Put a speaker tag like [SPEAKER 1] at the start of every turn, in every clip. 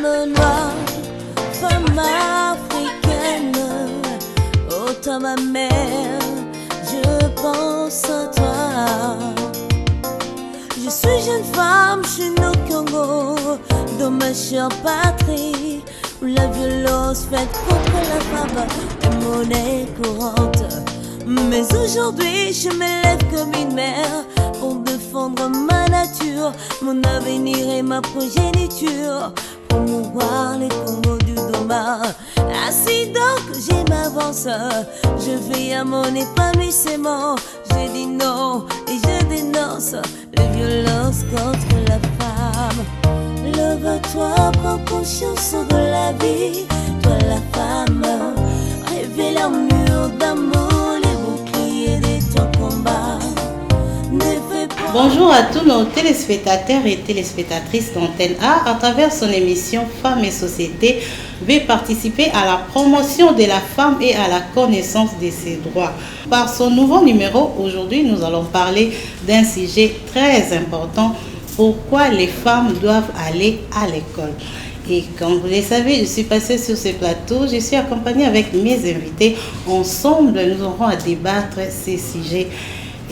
[SPEAKER 1] femme noire, femme africaine, oh toi ma mère, je pense à toi. Je suis jeune femme, je suis née au Congo, dans ma chère patrie, où la violence faite contre la femme est monnaie courante. Mais aujourd'hui, je me lève comme une mère pour défendre ma nature, mon avenir et ma progéniture, promouvoir les Congos du Doma. Ainsi donc, je m'avance, je veille à mon épanouissement. Je dis non et je dénonce les violences contre la femme. Lève-toi, prends conscience de la vie, toi la femme, révèle un mur d'amour, les boucliers de ton combat.
[SPEAKER 2] Bonjour à tous nos téléspectateurs et téléspectatrices d'Antenne A. À travers son émission Femmes et Société, veut participer à la promotion de la femme et à la connaissance de ses droits. Par son nouveau numéro, aujourd'hui, nous allons parler d'un sujet très important. Pourquoi les femmes doivent aller à l'école? Et comme vous le savez, je suis passée sur ce plateau, je suis accompagnée avec mes invités. Ensemble, nous aurons à débattre ces sujets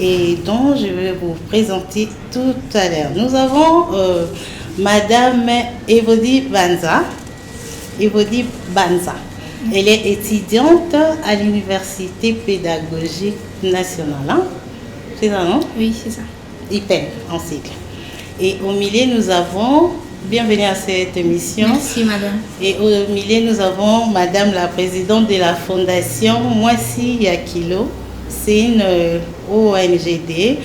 [SPEAKER 2] et dont je vais vous présenter tout à l'heure. Nous avons Madame Evody Banza. Evody Banza. Elle est étudiante à l'Université pédagogique nationale. Hein? C'est ça, non?
[SPEAKER 3] Oui, c'est ça.
[SPEAKER 2] IPEN en cycle. Et au milieu, nous avons... Bienvenue à cette émission.
[SPEAKER 3] Merci, madame.
[SPEAKER 2] Et au milieu, nous avons Madame la présidente de la fondation Mwasi Yakilo. C'est une ONGD,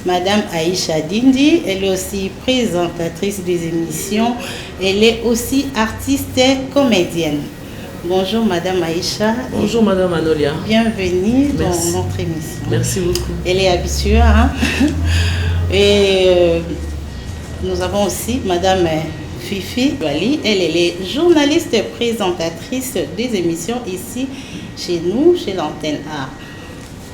[SPEAKER 2] Madame Aïcha Dindi. Elle est aussi présentatrice des émissions. Elle est aussi artiste comédienne. Bonjour Madame Aïcha.
[SPEAKER 4] Bonjour Madame Anolia.
[SPEAKER 2] Bienvenue
[SPEAKER 4] Merci.
[SPEAKER 2] dans notre émission.
[SPEAKER 4] Merci beaucoup.
[SPEAKER 2] Elle est habituée. Hein? Et nous avons aussi Madame Fifi Wali. Elle est journaliste et présentatrice des émissions ici chez nous, chez l'Antenne A.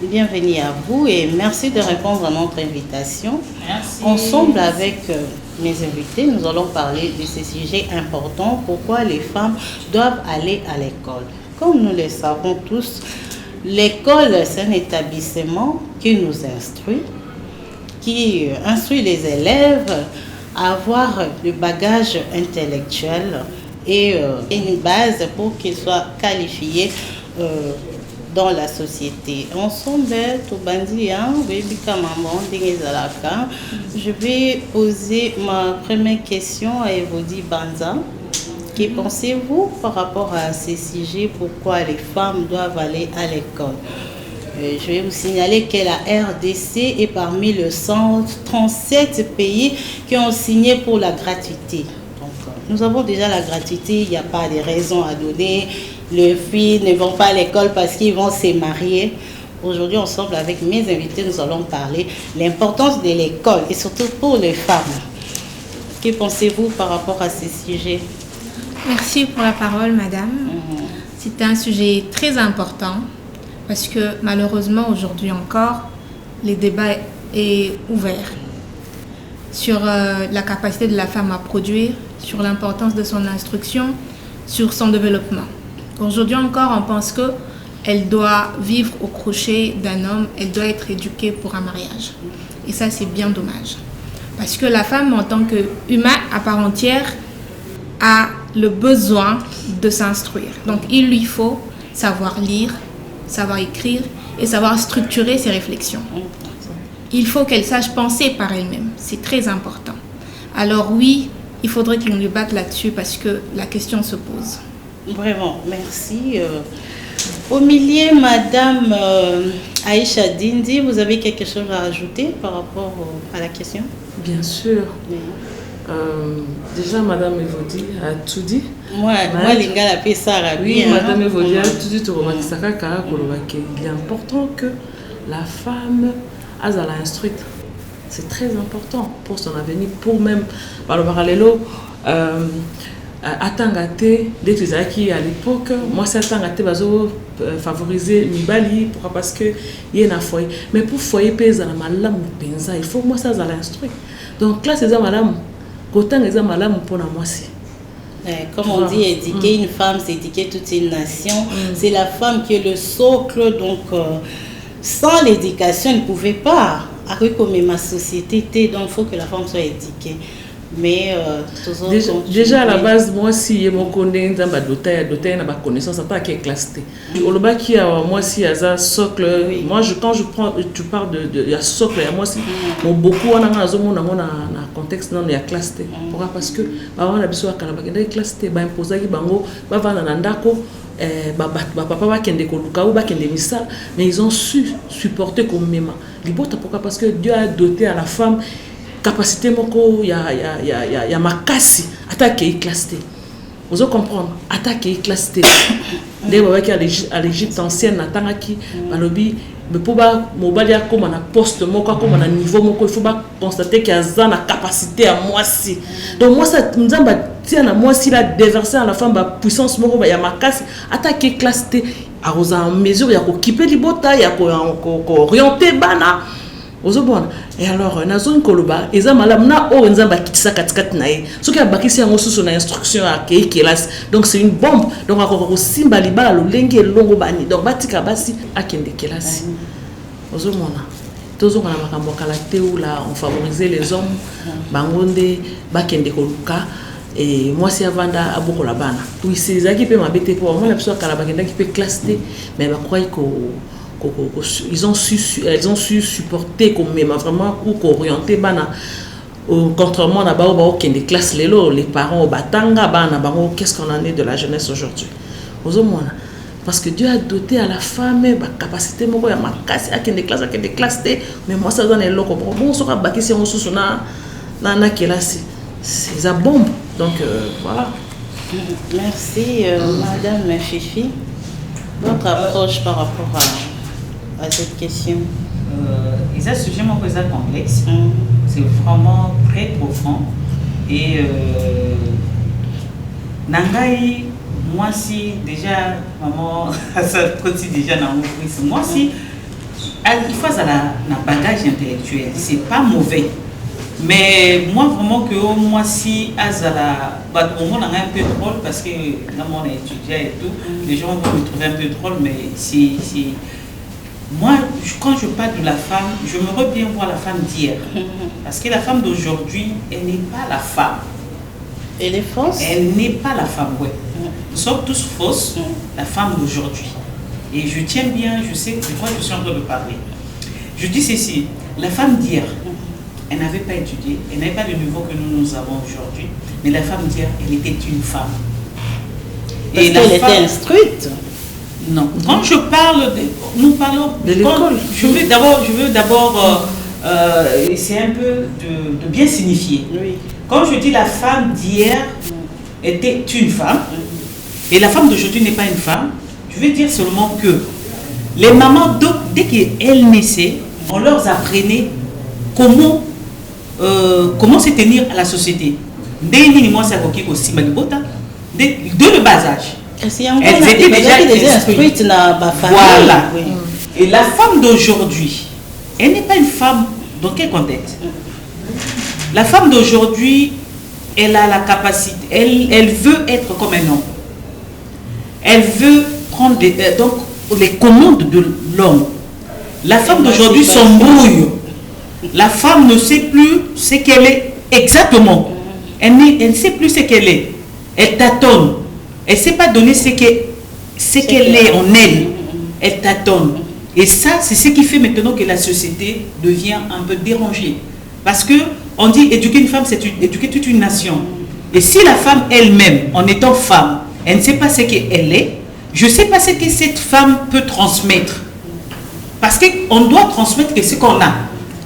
[SPEAKER 2] Bienvenue à vous et merci de répondre à notre invitation.
[SPEAKER 4] Merci.
[SPEAKER 2] Ensemble avec mes invités, nous allons parler de ces sujets importants. Pourquoi les femmes doivent aller à l'école? Comme nous le savons tous, l'école, c'est un établissement qui nous instruit, qui instruit les élèves à avoir le bagage intellectuel et une base pour qu'ils soient qualifiés dans la société. Ensemble, je vais poser ma première question à Evody Banza. Que pensez-vous par rapport à ces sujets? Pourquoi les femmes doivent aller à l'école? Je vais vous signaler que la RDC est parmi les 137 pays qui ont signé pour la gratuité. Donc, nous avons déjà la gratuité, il n'y a pas de raison à donner. Les filles ne vont pas à l'école parce qu'ils vont se marier. Aujourd'hui, ensemble avec mes invités, nous allons parler de l'importance de l'école et surtout pour les femmes. Que pensez-vous par rapport à ces sujets?
[SPEAKER 3] Merci pour la parole, madame. C'est un sujet très important parce que malheureusement, aujourd'hui encore, le débat est ouvert sur la capacité de la femme à produire, sur l'importance de son instruction, sur son développement. Aujourd'hui encore, on pense qu'elle doit vivre au crochet d'un homme, elle doit être éduquée pour un mariage. Et ça, c'est bien dommage. Parce que la femme, en tant qu'humain à part entière, a le besoin de s'instruire. Donc, il lui faut savoir lire, savoir écrire et savoir structurer ses réflexions. Il faut qu'elle sache penser par elle-même. C'est très important. Alors oui, il faudrait qu'on débatte là-dessus parce que la question se pose.
[SPEAKER 2] Vraiment, merci. Au milieu, Madame Aïcha Dindi, vous avez quelque chose à ajouter par rapport à la question?
[SPEAKER 4] Bien sûr.
[SPEAKER 2] Oui.
[SPEAKER 4] Déjà, Madame Evody a tout dit.
[SPEAKER 2] Moi, l'ingala paie ça.
[SPEAKER 4] Oui, Madame Evody a tout dit. Il est important que la femme a la instruite. C'est très important pour son avenir, pour même, par le parallèle, Atangate, dès que Zaki à l'époque, moi c'est Atangate bazo favoriser Mibali, pourquoi? Parce que il y a un foyer. Mais pour foyer paysan malam penza, il faut moi ça za l'instruire. Donc là c'est ça madame, quand c'est malam pour la moi si.
[SPEAKER 2] Comme on dit, éduquer une femme, c'est éduquer toute une nation. C'est la femme qui est le socle, donc sans l'éducation, elle ne pouvait pas. Comme ma société, donc il faut que la femme soit éduquée. Mais
[SPEAKER 4] déjà à la base, moi si je connais un doté na connaissance à qui est classé. Oloba qui a moi si à socle, moi quand tu parles de la socle, moi si beaucoup on a zomo na contexte non ya classé. Pourquoi? Parce que on a besoin kana ba classé ba imposer ki bango ba vana na ndako papa ba kende ko luka ou ba kende misa, mais ils ont su supporter comme même. Libota pourquoi? Parce que Dieu a doté à la femme capacité moko ya makasi attaquer classé. Vous allez comprendre, attaquer classé. Dès à l'Égypte ancienne natangaki balobi mais pour ba mobalia comme na poste moko comme na niveau moko il faut pas constater qu'il y a une capacité à moi si. Donc moi ça nzamba tia na moi si la déverser à la femme ba puissance moko ba ya makasi attaquer classé à en mesure ya ko kiper libota ya ko orienter bana. Et alors, na zone koloba, eza malam na o nzamba kitisa katikati na ye. Soki abakisi yango susu na instruction à kei kelas. Donc c'est une bombe. Donc akoko simba libala lo lenge longo bani. Donc batika basi akende kelas. Ozomona. Tozo na makambo kala te ou là on favoriser les hommes. Bangonde bakende koluka. Et moi si avanda aboko la bana. Oui, c'est ça qui peut m'embêter pour moi la personne kala bakenda qui peut classer mais ba croire que elles ont su supporter comme même vraiment ou orienter bana contrairement à bao qui des classes les parents au batanga bana bango qu'est-ce qu'on en est de la jeunesse aujourd'hui parce que Dieu a doté à la femme ba capacité moko ya makasi à des classes mais moi ça donne loko bon so ka bakisi on sous na kelasi c'est ça bombe donc voilà.
[SPEAKER 2] Merci madame Fifi, votre approche par rapport à cette question.
[SPEAKER 5] C'est un sujet complexe, c'est vraiment très profond et Nangaï, moi si déjà maman ça continue déjà dans mon fils, moi si il faut un bagage intellectuel, c'est pas mauvais. Mais moi vraiment que moi si azala au moment on a un peu drôle parce que dans mon étudiant et tout, les gens vont me trouver un peu drôle mais c'est moi, quand je parle de la femme, je me bien voir la femme d'hier. Parce que la femme d'aujourd'hui, elle n'est pas la femme.
[SPEAKER 2] Elle est fausse?
[SPEAKER 5] Elle n'est pas la femme, ouais. Nous sommes tous fausses, la femme d'aujourd'hui. Et je tiens bien, je sais de quoi je suis en train de parler. Je dis ceci, la femme d'hier, elle n'avait pas étudié, elle n'avait pas le niveau que nous avons aujourd'hui. Mais la femme d'hier, elle était une femme.
[SPEAKER 2] Parce qu'elle était instruite.
[SPEAKER 5] Non. Quand je parle nous parlons
[SPEAKER 4] de l'école.
[SPEAKER 5] Je veux d'abord essayer un peu de bien signifier.
[SPEAKER 2] Oui.
[SPEAKER 5] Quand je dis la femme d'hier était une femme et la femme d'aujourd'hui n'est pas une femme, je veux dire seulement que les mamans, dès qu'elles naissaient, on leur apprenait comment se tenir à la société. Dès le bas âge.
[SPEAKER 2] Elles étaient déjà instruites dans ma famille.
[SPEAKER 5] Voilà. Oui. Et la femme d'aujourd'hui, elle n'est pas une femme dans quel contexte? La femme d'aujourd'hui, elle a la capacité, elle veut être comme un homme. Elle veut prendre donc, les commandes de l'homme. La femme d'aujourd'hui s'embrouille. La femme ne sait plus ce qu'elle est exactement. Elle ne sait plus ce qu'elle est. Elle tâtonne. Elle ne sait pas donner ce qu'elle est en elle. Elle tâtonne. Et ça, c'est ce qui fait maintenant que la société devient un peu dérangée. Parce qu'on dit éduquer une femme, c'est éduquer toute une nation. Et si la femme elle-même, en étant femme, elle ne sait pas ce qu'elle est, je ne sais pas ce que cette femme peut transmettre. Parce qu'on doit transmettre ce qu'on a.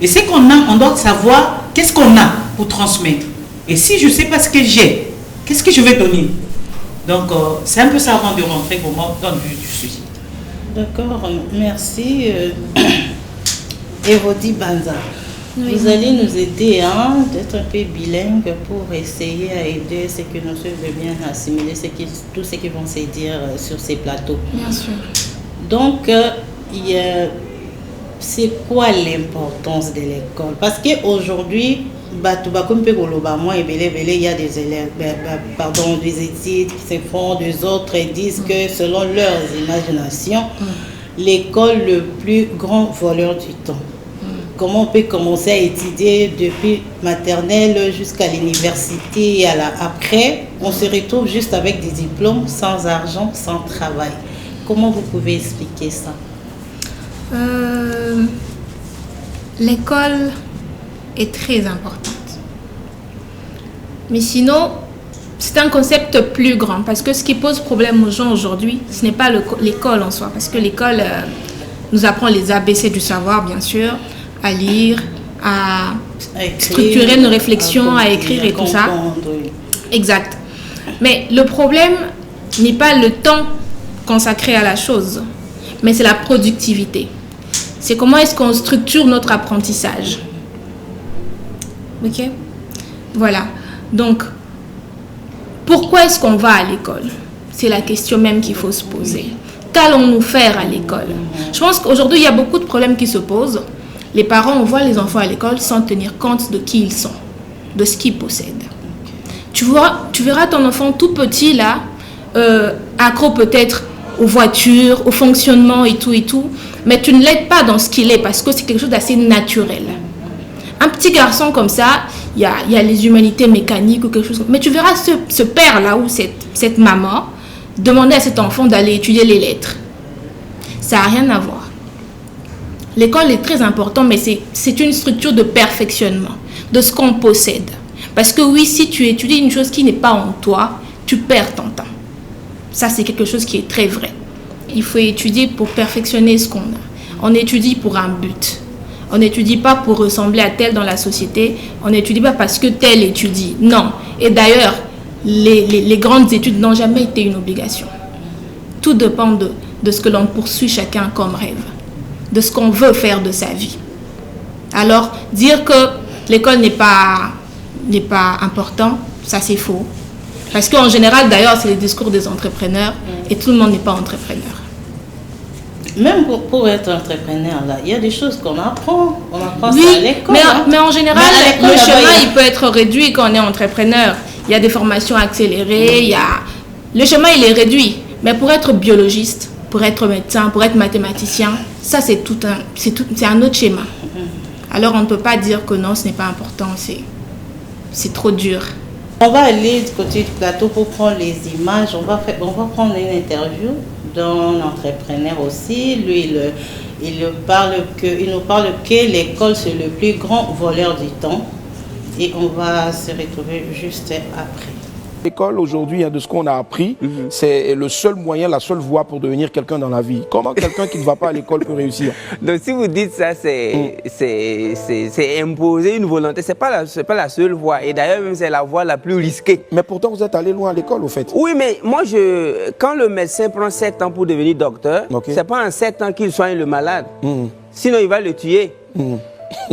[SPEAKER 5] Et ce qu'on a, on doit savoir qu'est-ce qu'on a pour transmettre. Et si je ne sais pas ce que j'ai, qu'est-ce que je vais donner? Donc, c'est un peu ça avant de rentrer vraiment dans le vif du sujet.
[SPEAKER 2] D'accord, merci. Érodi Banza, vous allez nous aider d'être un peu bilingue pour essayer à aider ceux que nous sommes de bien assimiler tout ce qu'ils vont se dire sur ces plateaux.
[SPEAKER 3] Bien sûr.
[SPEAKER 2] Donc, c'est quoi l'importance de l'école? Parce qu'aujourd'hui, il y a des élèves, des études qui se font, des autres disent que selon leurs imaginations, l'école le plus grand voleur du temps. Comment on peut commencer à étudier depuis maternelle jusqu'à l'université et après, on se retrouve juste avec des diplômes, sans argent, sans travail. Comment vous pouvez expliquer ça?
[SPEAKER 3] L'école est très importante. Mais sinon, c'est un concept plus grand parce que ce qui pose problème aux gens aujourd'hui, ce n'est pas l'école en soi. Parce que l'école nous apprend les ABC du savoir, bien sûr, à lire, à structurer nos réflexions, à écrire et tout ça. Oui. Exact. Mais le problème n'est pas le temps consacré à la chose, mais c'est la productivité. C'est comment est-ce qu'on structure notre apprentissage. Ok? Voilà. Donc, pourquoi est-ce qu'on va à l'école? C'est la question même qu'il faut se poser. Qu'allons-nous faire à l'école? Je pense qu'aujourd'hui, il y a beaucoup de problèmes qui se posent. Les parents envoient les enfants à l'école sans tenir compte de qui ils sont, de ce qu'ils possèdent. Tu verras ton enfant tout petit là, accro peut-être aux voitures, au fonctionnement et tout, mais tu ne l'aides pas dans ce qu'il est parce que c'est quelque chose d'assez naturel. Un petit garçon comme ça, il y a les humanités mécaniques ou quelque chose. Mais tu verras ce père-là ou cette maman demander à cet enfant d'aller étudier les lettres. Ça n'a rien à voir. L'école est très importante, mais c'est une structure de perfectionnement de ce qu'on possède. Parce que oui, si tu étudies une chose qui n'est pas en toi, tu perds ton temps. Ça, c'est quelque chose qui est très vrai. Il faut étudier pour perfectionner ce qu'on a. On étudie pour un but. On n'étudie pas pour ressembler à tel dans la société. On n'étudie pas parce que tel étudie. Non. Et d'ailleurs, les grandes études n'ont jamais été une obligation. Tout dépend de ce que l'on poursuit chacun comme rêve, de ce qu'on veut faire de sa vie. Alors, dire que l'école n'est pas important, ça c'est faux. Parce qu'en général, d'ailleurs, c'est les discours des entrepreneurs et tout le monde n'est pas entrepreneur.
[SPEAKER 2] Même pour être entrepreneur, là, il y a des choses qu'on apprend. On apprend
[SPEAKER 3] oui,
[SPEAKER 2] ça à l'école.
[SPEAKER 3] Mais en général, le chemin, il peut être réduit quand on est entrepreneur. Il y a des formations accélérées, le chemin, il est réduit. Mais pour être biologiste, pour être médecin, pour être mathématicien, ça, c'est un autre schéma. Alors, on ne peut pas dire que non, ce n'est pas important, c'est trop dur.
[SPEAKER 2] On va aller du côté du plateau pour prendre les images. On va prendre une interview d'un entrepreneur aussi. Lui, il nous parle que l'école, c'est le plus grand voleur du temps. Et on va se retrouver juste après.
[SPEAKER 6] L'école aujourd'hui, de ce qu'on a appris, c'est le seul moyen, la seule voie pour devenir quelqu'un dans la vie. Comment quelqu'un qui ne va pas à l'école peut réussir?
[SPEAKER 7] Donc si vous dites ça, c'est imposer une volonté. C'est pas la seule voie. Et d'ailleurs, même c'est la voie la plus risquée.
[SPEAKER 6] Mais pourtant, vous êtes allé loin à l'école, au fait.
[SPEAKER 7] Oui, mais moi, quand le médecin prend 7 ans pour devenir docteur, c'est pas en 7 ans qu'il soigne le malade. Sinon, il va le tuer.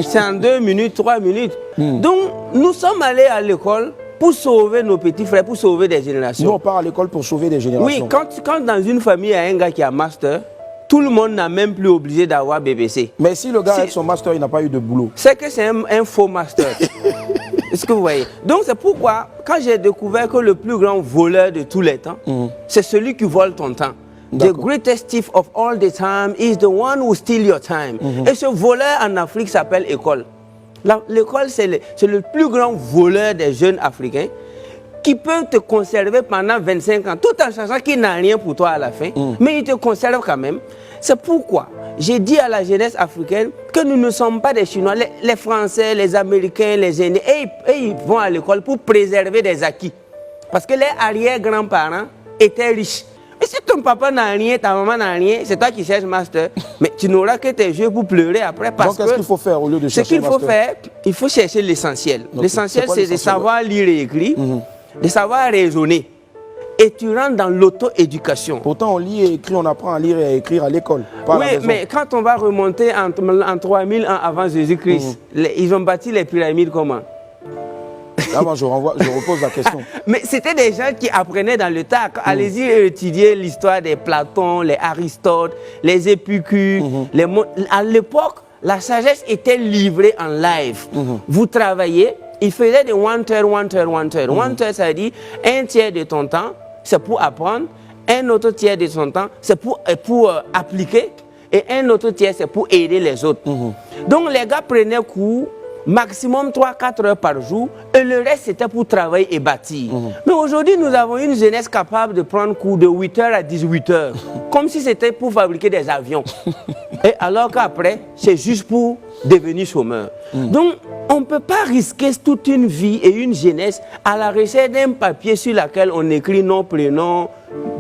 [SPEAKER 7] C'est en 2 minutes, 3 minutes. Donc, nous sommes allés à l'école pour sauver nos petits frères, pour sauver des générations.
[SPEAKER 6] Nous, on part à l'école pour sauver des générations.
[SPEAKER 7] Oui, quand dans une famille, il y a un gars qui a master, tout le monde n'a même plus obligé d'avoir BBC.
[SPEAKER 6] Mais si le gars avec son master, il n'a pas eu de boulot.
[SPEAKER 7] C'est que c'est un faux master. Est-ce que vous voyez? Donc c'est pourquoi, quand j'ai découvert que le plus grand voleur de tous les temps, c'est celui qui vole ton temps. The greatest thief of all the time is the one who steals your time. Et ce voleur en Afrique s'appelle école. L'école, c'est le plus grand voleur des jeunes Africains qui peut te conserver pendant 25 ans, tout en sachant qu'il n'a rien pour toi à la fin, mais il te conserve quand même. C'est pourquoi j'ai dit à la jeunesse africaine que nous ne sommes pas des Chinois, les Français, les Américains, les Indiens, et ils vont à l'école pour préserver des acquis. Parce que les arrière-grands-parents étaient riches. Et si ton papa n'a rien, ta maman n'a rien, c'est toi qui cherches master, mais tu n'auras que tes yeux pour pleurer après. Parce
[SPEAKER 6] donc, qu'est-ce qu'il faut faire au lieu de chercher master?
[SPEAKER 7] Ce qu'il faut faire, il faut chercher l'essentiel. L'essentiel, c'est de savoir lire et écrire, de savoir raisonner. Et tu rentres dans l'auto-éducation.
[SPEAKER 6] Pourtant, on lit et écrit, on apprend à lire et à écrire à l'école.
[SPEAKER 7] Oui, mais quand on va remonter en 3000 ans avant Jésus-Christ, ils ont bâti les pyramides comment?
[SPEAKER 6] Là, moi, je repose la question.
[SPEAKER 7] Mais c'était des gens qui apprenaient dans le tas. Allez-y étudier l'histoire des Platon, les Aristote, les Épicures. À l'époque, la sagesse était livrée en live. Vous travaillez, il faisait des one-third, one-third, one-third. One-third, ça veut dire un tiers de ton temps, c'est pour apprendre, un autre tiers de son temps, c'est pour appliquer, et un autre tiers, c'est pour aider les autres. Donc les gars prenaient cours maximum 3-4 heures par jour, et le reste c'était pour travailler et bâtir. Mais aujourd'hui, nous avons une jeunesse capable de prendre cours de 8h à 18h, comme si c'était pour fabriquer des avions. Et alors qu'après, c'est juste pour devenir chômeur. Donc, on ne peut pas risquer toute une vie et une jeunesse à la recherche d'un papier sur lequel on écrit nom, prénom,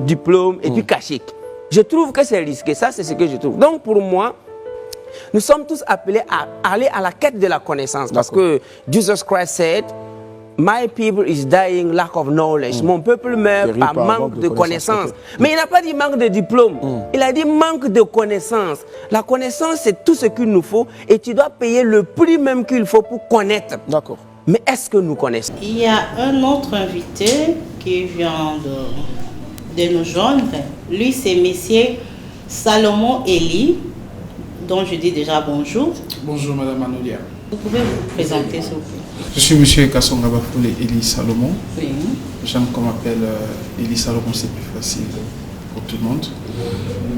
[SPEAKER 7] diplôme et puis cachet. Je trouve que c'est risqué, ça c'est ce que je trouve. Donc pour moi, nous sommes tous appelés à aller à la quête de la connaissance. Parce que Jesus Christ said, My people is dying lack of knowledge. Mon peuple meurt par manque de connaissances. Mais il n'a pas dit manque de diplôme. Il a dit manque de connaissances. La connaissance, c'est tout ce qu'il nous faut. Et tu dois payer le prix même qu'il faut pour connaître.
[SPEAKER 6] D'accord.
[SPEAKER 7] Mais est-ce que nous connaissons?
[SPEAKER 2] Il y a un autre invité qui vient de nous joindre. Lui, c'est Monsieur Salomon Eli, dont je dis déjà bonjour.
[SPEAKER 8] Bonjour Madame Anolia.
[SPEAKER 2] Vous pouvez vous présenter, s'il vous plaît.
[SPEAKER 8] Je suis Monsieur Kassonga Bafoule Eli Salomon.
[SPEAKER 2] Oui.
[SPEAKER 8] J'aime qu'on m'appelle Eli Salomon, c'est plus facile pour tout le monde.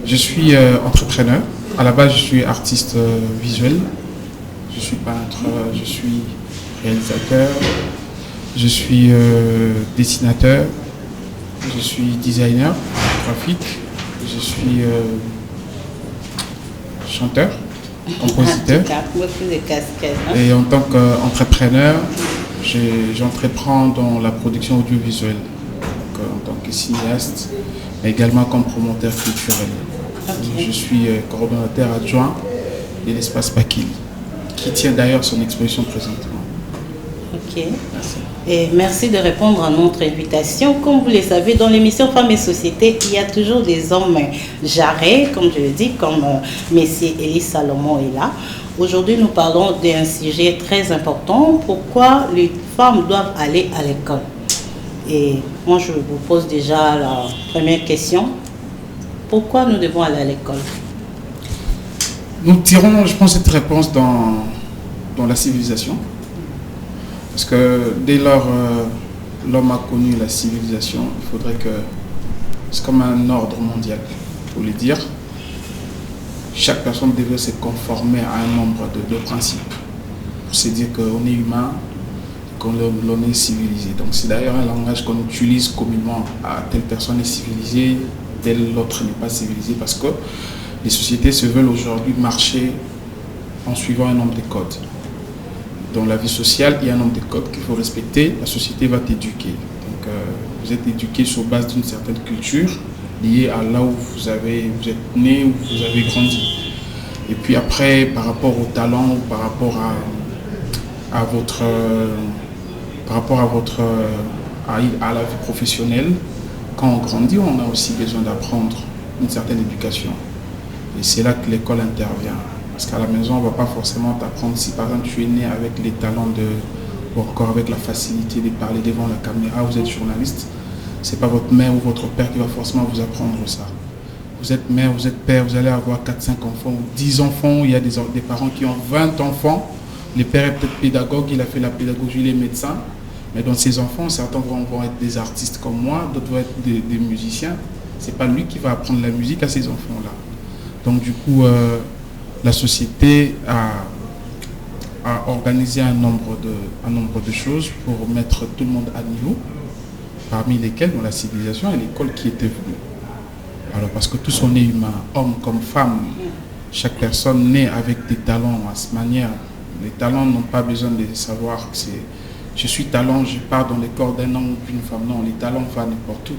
[SPEAKER 8] Je suis entrepreneur. À la base, je suis artiste visuel. Je suis peintre, je suis réalisateur, je suis dessinateur, je suis designer graphique, je suis chanteur, compositeur. Et en tant qu'entrepreneur, j'entreprends dans la production audiovisuelle, donc, en tant que cinéaste, mais également comme promoteur culturel. Je suis coordonnateur adjoint de l'espace Pakili, qui tient d'ailleurs son exposition présentement.
[SPEAKER 2] Ok. Merci. Et merci de répondre à notre invitation. Comme vous le savez, dans l'émission Femmes et Société, il y a toujours des hommes jarrés, comme je le dis, comme Monsieur Eli Salomon est là. Aujourd'hui, nous parlons d'un sujet très important. Pourquoi les femmes doivent aller à l'école? Et moi, je vous pose déjà la première question. Pourquoi nous devons aller à l'école?
[SPEAKER 8] Nous tirons, je pense, cette réponse dans la civilisation. Parce que dès lors l'homme a connu la civilisation, il faudrait que, c'est comme un ordre mondial, pour le dire, chaque personne devait se conformer à un nombre de principes. Pour se dire qu'on est humain, qu'on est civilisé. Donc c'est d'ailleurs un langage qu'on utilise communément. À telle personne est civilisée, telle l'autre n'est pas civilisée, parce que les sociétés se veulent aujourd'hui marcher en suivant un nombre de codes. Dans la vie sociale, il y a un nombre de codes qu'il faut respecter. La société va t'éduquer. Donc, vous êtes éduqué sur base d'une certaine culture liée à là où vous êtes né, où vous avez grandi. Et puis après, par rapport au talent, ou par rapport à la vie professionnelle, quand on grandit, on a aussi besoin d'apprendre une certaine éducation. Et c'est là que l'école intervient. Parce qu'à la maison, on ne va pas forcément t'apprendre si par exemple tu es né avec les talents ou encore avec la facilité de parler devant la caméra, vous êtes journaliste. Ce n'est pas votre mère ou votre père qui va forcément vous apprendre ça. Vous êtes mère, vous êtes père, vous allez avoir 4-5 enfants ou 10 enfants. Il y a des parents qui ont 20 enfants. Le père est peut-être pédagogue, il a fait la pédagogie, il est médecin. Mais dans ses enfants, certains vont être des artistes comme moi, d'autres vont être des musiciens. Ce n'est pas lui qui va apprendre la musique à ces enfants-là. Donc du coup, la société a organisé un nombre de choses pour mettre tout le monde à niveau, parmi lesquelles dans la civilisation et l'école qui était venue. Alors parce que tous on est humains, hommes comme femmes, chaque personne naît avec des talents à cette manière. Les talents n'ont pas besoin de savoir que c'est je suis talent, je pars dans le corps d'un homme ou d'une femme. Non, les talents vont n'importe où.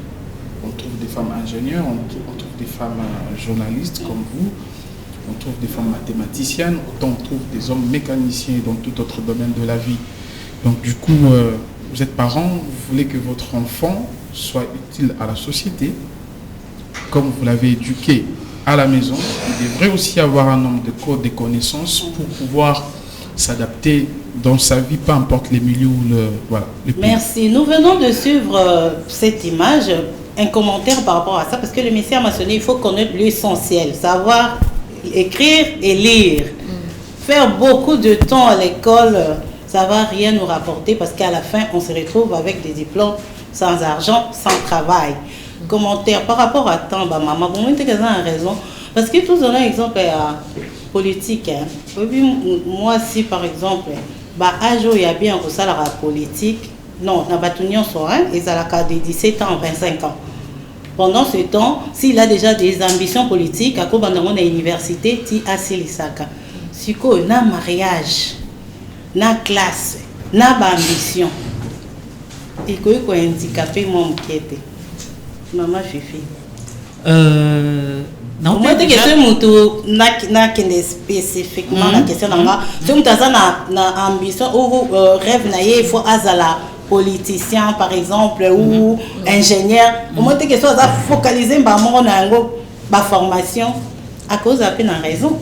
[SPEAKER 8] On trouve des femmes ingénieurs, on trouve des femmes journalistes comme vous. On trouve des femmes mathématiciennes, autant on trouve des hommes mécaniciens dans tout autre domaine de la vie. Donc du coup, vous êtes parents, vous voulez que votre enfant soit utile à la société, comme vous l'avez éduqué à la maison. Il devrait aussi avoir un nombre de codes, de connaissances pour pouvoir s'adapter dans sa vie, peu importe les milieux ou le pays.
[SPEAKER 2] Merci. Nous venons de suivre cette image. Un commentaire par rapport à ça, parce que le messieurs a mentionné, il faut connaître l'essentiel, savoir écrire et lire. Faire beaucoup de temps à l'école ça ne va rien nous rapporter parce qu'à la fin, on se retrouve avec des diplômes sans argent, sans travail. Commentaire par rapport à temps, bah, maman, bon, tu as raison. Parce que tout un exemple politique. Hein. Moi, si par exemple, bah, il y a bien ça la politique, non, dans l'union sorin, ils ont la carte de 17 ans, 25 ans. Pendant ce temps, s'il a déjà des ambitions politiques, à quoi dans l'université, tu as l'isaka. Si quoi, na mariage, na classe, na ambition, et que quoi handicapé mon inquiété. Maman Fifi.
[SPEAKER 5] Non,
[SPEAKER 2] moi, tu as spécifiquement la question. Si tu as une ambition ou rêve, il faut azala politicien par exemple ou ingénieur. Au moins, tu as focalisé sur la formation à cause de la raison.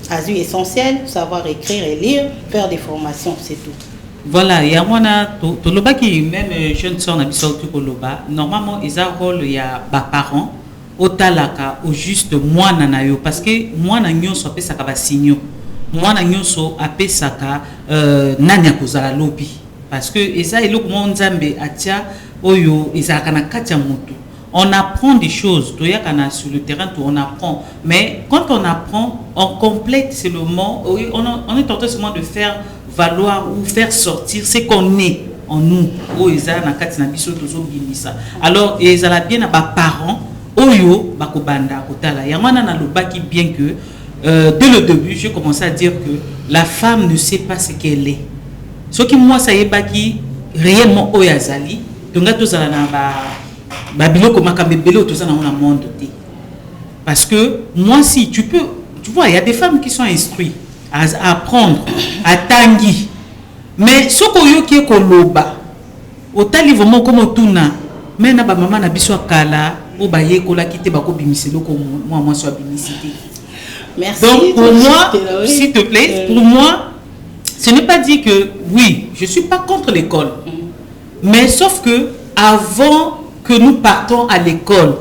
[SPEAKER 2] C'est essentiel, savoir écrire et lire, faire des formations, c'est tout.
[SPEAKER 5] Voilà, il y a Toloba qui même jeune sœur na biso Toloba. Normalement, ils ont rôle il y a parents au talaka au juste moi nanayo parce que moi nanyo so pe saka ba signo. Moi nanyo so apé saka nanya kozala lobby parce que eza eloko mo nzambe atia oyo ezaka na katia mutu. On apprend des choses, sur le terrain, on apprend. Mais quand on apprend, on complète, c'est le mot, on est tenté seulement de faire valoir ou faire sortir ce qu'on est en nous. Alors, ils ont bien à parents, oyo, bakobanda, kotala. Il y a un qui bien que, dès le début, j'ai commencé à dire que la femme ne sait pas ce qu'elle est. Ce qui, moi, ça y est, qui réellement oyazali, donc, tout ça, parce que moi si tu peux, tu vois, il y a des femmes qui sont instruites à apprendre à tanguy, mais ce qu'on qui est koloba au talivement comme tuna mais na ba maman na biso kala o ba ye kola kité ba ko bimiselo ko moi soit bimicité.
[SPEAKER 2] Merci.
[SPEAKER 5] Donc pour moi, s'il te plaît, pour moi ce n'est pas dit que oui, je suis pas contre l'école, mais sauf que avant que nous partons à l'école,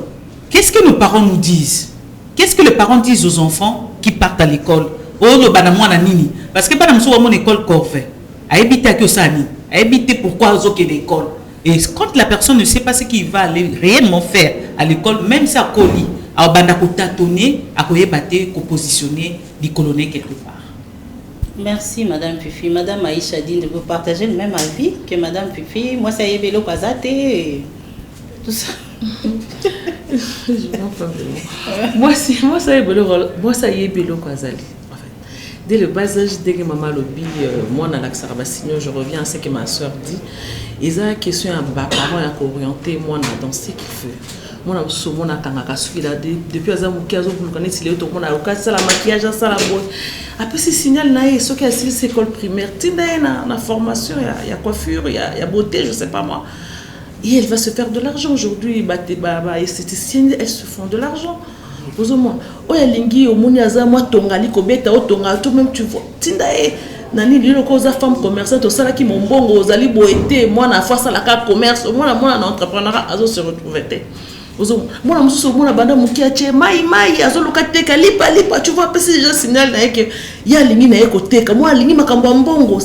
[SPEAKER 5] qu'est-ce que nos parents nous disent? Qu'est-ce que les parents disent aux enfants qui partent à l'école? Oh, le banamou na nini. Parce que banamou soit mon école corvée. A éviter à que ça ni. A éviter pourquoi aux autres l'école. Et quand la personne ne sait pas ce qu'il va aller réellement faire à l'école, même si à colis, à banda ko tâtonner, à ko yebate, ko positionner, d'y colonner quelque part.
[SPEAKER 2] Merci Madame Fifi. Madame Aïcha Dine, vous partagez le même avis que Madame Fifi. Moi, ça y est, Bélo Pazate. Tout ça.
[SPEAKER 4] Moi, ça y est, Bélo Kwazali. En fait, dès le bas âge, dès que maman lobby, moi, dans l'Axarabassigno, je reviens à ce que ma soeur dit. Ils ont une question à mes parents à orienter moi dans ce qu'il fait. Moi, je suis depuis les années où je connais les autres, je la maquillage, ça la boîte. Après, ce signal, ce qui est à l'école primaire, il y a la formation, il y a coiffure, il y a beauté, je ne sais pas moi. Et elle va se faire de l'argent aujourd'hui. Les esthéticiennes, elles se font de l'argent. Vous avez oh, il y a lingi, au monde, il y a moi, tongali, kobeta, tonga, tout même tu vois. Tindae, nani, lilo koza femme commerçante, au salaki mon bongo, aux ali boete, moi, na fois ça la carte commerce, moi, na entrepreneur, azo se retrouver. Moi, na musu, moi, na banda mukiache, mai, azo lokateka, lipa, tu vois, c'est déjà signal, que il y a lingi na ekoteka, moi, lingi makamba mbongo,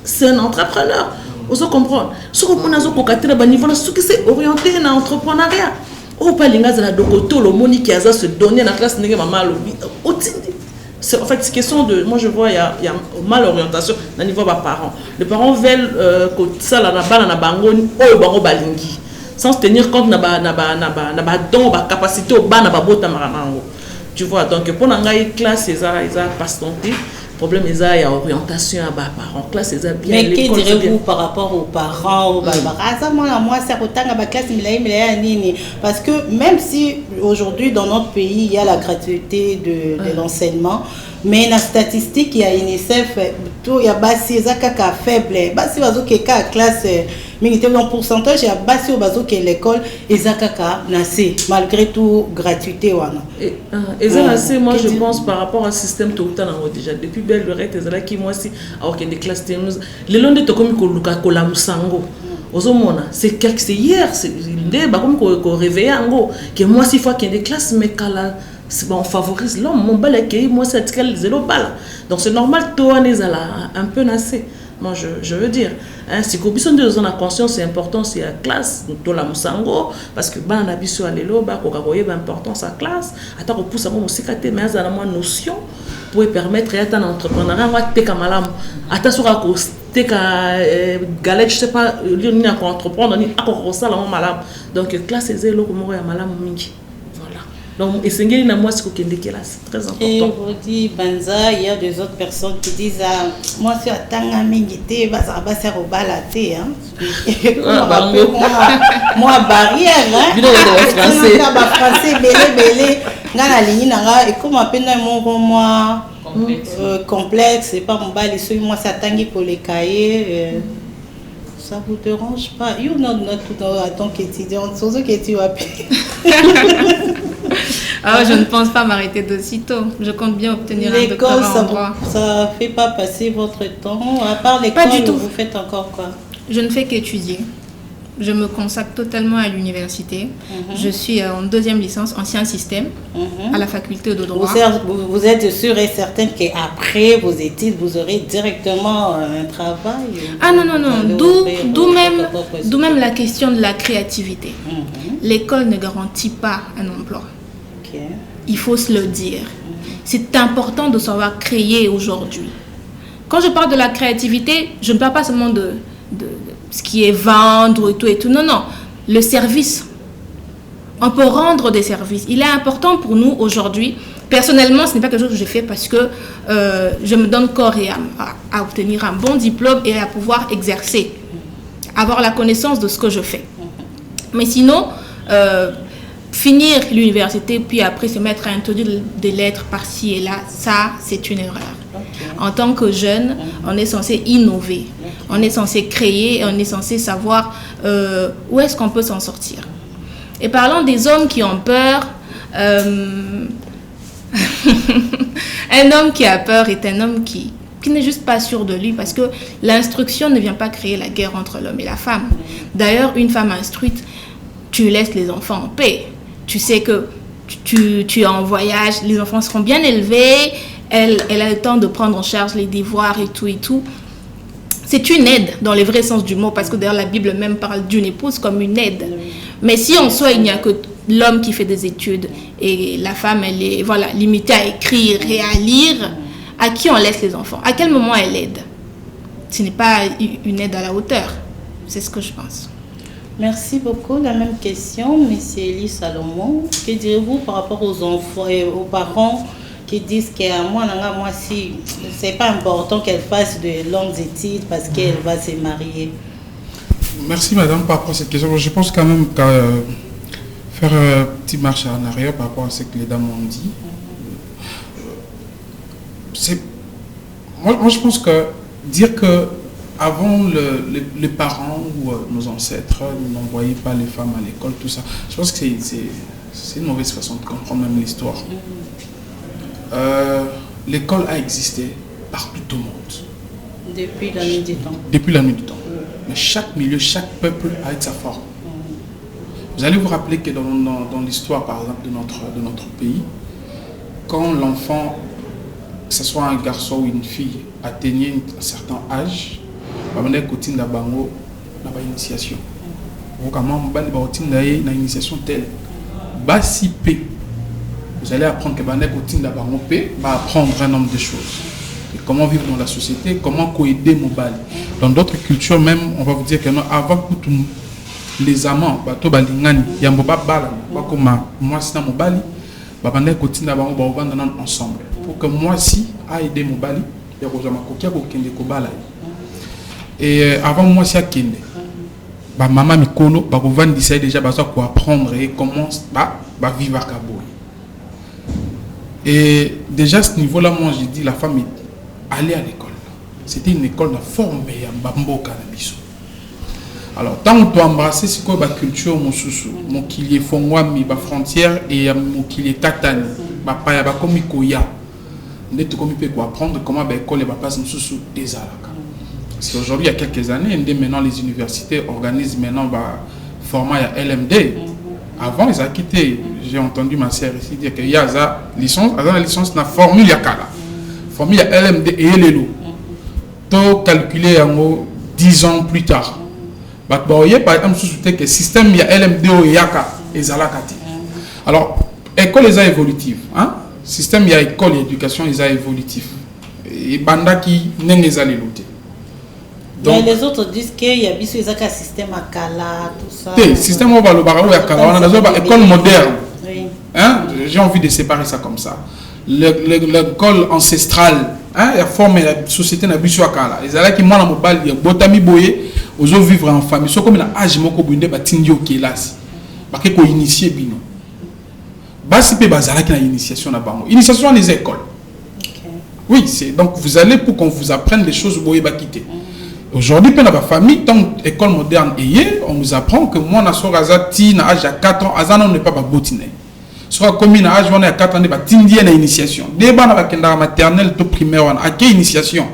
[SPEAKER 4] c'est un entrepreneur. Vous comprenez? Ce que vous avez c'est orienté dans l'entrepreneuriat. Ou pas les gars de la dokoto, le moni qui a se donner dans la classe n'est maman lobby. En fait, c'est question de. Moi, je vois, il y a mal orientation au niveau des parents. Les parents veulent que ça, la balle, la bango, ou bango balingi. Sans tenir compte de la don, la capacité au ban, la bota marango. Tu vois, donc pour la classe, ils ont pas tenté. Problème il y a orientation à parents classe bien.
[SPEAKER 2] Mais que direz-vous par rapport aux parents moi ça classe parce que même si aujourd'hui dans notre pays il y a la gratuité de l'enseignement, mais la statistique il y a UNICEF tout il y a bassi kaka faible bassi bazo keka classe militaire en pourcentage il y a bassi bazo que l'école ezakaka nasé malgré tout gratuité wana
[SPEAKER 4] et ça c'est moi je pense par rapport au système tout le temps déjà depuis belle lurette ezala qui moi si alors qu'il y a des classes les longs de tokomi ko luka ko la musango ozomona c'est hier c'est ndé ba comme ko réveiller ango que moi si fois qu'il y a des classes mais kala on favorise l'homme mon bal accueil moi c'est tel zéro bal donc c'est normal toi on est un peu nassé Moi, je veux dire, si vous avez besoin de conscience, c'est important, c'est la classe, dans la Moussango, parce que ban abisso à l'élo, l'importance à classe, attends, on pousse à mon sécrétaire, mais à la moins notion pour permettre à un entrepreneur, à te malam, attends, sur la cause, te galette, je sais pas, il y a un entreprendre, il y a un ça, la malam. Donc, classe, c'est zéro, moi, à malam, mingi. Donc, et c'est très important.
[SPEAKER 2] Et vous dites, Banza, il y a des autres personnes qui disent, moi, je suis à Tangamingité, bah, ça va se rebalater. Moi, barrière, hein.
[SPEAKER 4] Je suis
[SPEAKER 2] français, belé. Dans la ligne, et comme à peine moi, complexe, c'est pas mon bal, moi, c'est à Tangi pour les cahiers. Ça vous dérange pas? You know, en tant qu'étudiante, surtout que tu as
[SPEAKER 3] Ah, je ne pense pas m'arrêter d'aussitôt. Je compte bien obtenir un doctorat en droit.
[SPEAKER 2] Ça ne fait pas passer votre temps. À part l'école, vous faites encore quoi?
[SPEAKER 3] Je ne fais qu'étudier. Je me consacre totalement à l'université. Je suis en 2e licence en sciences système à la faculté de droit.
[SPEAKER 2] Vous êtes sûre et certaine qu'après vos études, vous aurez directement un travail?
[SPEAKER 3] Ah non. D'où même la question de la créativité. L'école ne garantit pas un emploi. Il faut se le dire. C'est important de savoir créer aujourd'hui. Quand je parle de la créativité, je ne parle pas seulement de ce qui est vendre et tout. Non. Le service. On peut rendre des services. Il est important pour nous aujourd'hui. Personnellement, ce n'est pas quelque chose que je fais parce que je me donne corps et âme à obtenir un bon diplôme et à pouvoir exercer. Avoir la connaissance de ce que je fais. Mais sinon... finir l'université, puis après se mettre à introduire des lettres par-ci et là, ça, c'est une erreur. En tant que jeune, on est censé innover, on est censé créer, on est censé savoir où est-ce qu'on peut s'en sortir. Et parlant des hommes qui ont peur, un homme qui a peur est un homme qui n'est juste pas sûr de lui, parce que l'instruction ne vient pas créer la guerre entre l'homme et la femme. D'ailleurs, une femme instruite, tu laisses les enfants en paix. Tu sais que tu es en voyage, les enfants seront bien élevés, elle a le temps de prendre en charge les devoirs et tout. C'est une aide dans le vrai sens du mot, parce que d'ailleurs la Bible même parle d'une épouse comme une aide. Mais si en soi il n'y a que l'homme qui fait des études et la femme elle est limitée à écrire et à lire, à qui on laisse les enfants? À quel moment elle aide? Ce n'est pas une aide à la hauteur. C'est ce que je pense.
[SPEAKER 2] Merci beaucoup. La même question, M. Elie Salomon. Que direz-vous par rapport aux enfants et aux parents qui disent qu'à moi, si c'est pas important qu'elle fasse de longues études parce qu'elle va se marier?
[SPEAKER 8] Merci madame par rapport à cette question. Je pense quand même qu'à faire une petite marche en arrière par rapport à ce que les dames ont dit. Moi je pense que dire que avant, les parents ou nos ancêtres n'envoyaient pas les femmes à l'école, tout ça. Je pense que c'est une mauvaise façon de comprendre même l'histoire. L'école a existé partout au monde.
[SPEAKER 2] Depuis la nuit du temps.
[SPEAKER 8] Depuis la nuit du temps. Mais chaque milieu, chaque peuple a sa forme. Vous allez vous rappeler que dans l'histoire, par exemple, de notre pays, quand l'enfant, que ce soit un garçon ou une fille, atteignait un certain âge, on a une initiation. Une initiation telle. Basi P. Vous allez apprendre que va apprendre un nombre de choses. Et comment vivre dans la société, comment coïder Mobali. Dans d'autres cultures même, on va vous dire que non, avant que les amants, il y a moi si Mobali, ensemble. Pour que moi si a aidé Mobali, il y a et avant moi si a kende. Maman Mikolo, va déjà pour apprendre et comment vivre à Cabo. Et déjà à ce niveau-là, moi j'ai dit la femme est allée à l'école. C'était une école de forme et bambo cannabis. Alors tant que tu embrasser c'est quoi la culture mon sous mon qu'il est fongwami ba frontière et mon qu'il est katani ba paya ba komi koya. On est comme peut apprendre comment l'école va passer sous des alaka. Parce qu'aujourd'hui, il y a quelques années, maintenant les universités organisent maintenant format LMD. Avant, ils ont quitté. J'ai entendu ma sœur ici dire qu'il y a la licence, la formule Yakala. Formule LMD et LLO. to calculer en 10 ans plus tard. Bah voyez par exemple sous que système il y a LMDO et Yaka et Zalakati. Alors école les a évolutive, hein? Système il y a école et éducation ils a évolutif. Et banda qui n'est les lutter.
[SPEAKER 2] Donc les autres disent qu'il y a bis ils a un système à Kala tout ça.
[SPEAKER 8] Le système on va le barreau à Kala, on a besoin école moderne.
[SPEAKER 2] Oui.
[SPEAKER 8] Hein? J'ai envie de séparer ça comme ça. L'école ancestrale, hein, il a formé la société na biso akala. Ils allaient qui moi na mobile ya botami boye, ozo vivre en famille. So comme na âge moko bunde ba tindio kelasi. Ba ke ko initier bino. Ba si pe bazala ki na initiation na bango. Initiation les écoles. Okay. Oui, c'est donc vous allez pour qu'on vous apprenne des choses boye ba quitter. Aujourd'hui, dans la famille, tant école moderne est, on nous apprend que moi na so razati na âge à 4 ans, azana on n'est pas ba botiner. Soit comme à âge on est à 4 ans de tindier na initiation. Débat na bakenda maternelle to primaire on a quelle initiation.